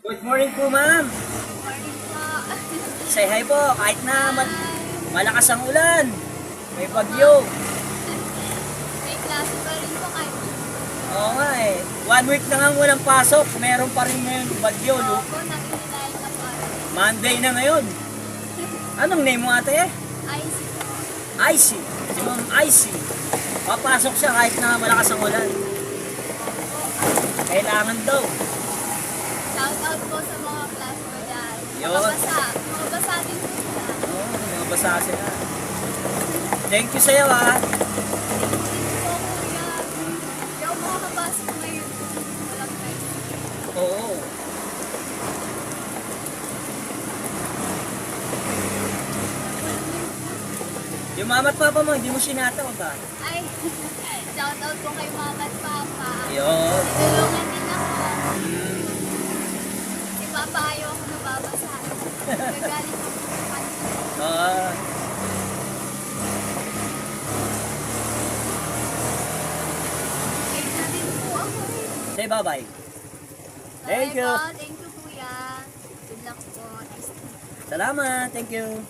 Good morning po, ma'am. Morning po. Say hi po. Kahit na malakas ang ulan, may bagyo. May klase pa rin po kayo. Oo nga eh. 1 week na nga walang pasok. Meron pa rin ngayon bagyo. Opo, nakikilala na po. Monday na ngayon. Anong name mo ate? Icy po. Icy. Si Ma'am Icy. Papasok siya kahit na malakas ang ulan. Kailangan daw. Shout out po sa mga klase ko dyan. Yun. Mabasa. Mabasa din po sila. Oo, mga basa sila. Thank you sa'yo ah. Po kuya. Hindi ako makakapasok ngayon. Walang time. Oo. Yung mama at papa mo, hindi mo sinataw ba? Ay, shout out po kay mama at papa. Yun. Tinulungan din ako. Si papa ayaw ako nababasa. Nagalit ako sa kanya. Ah. Kaya na din po ako eh. Say bye-bye. Thank you. Thank you, kuya. Good luck po. Nice to meet you. Salamat. Thank you.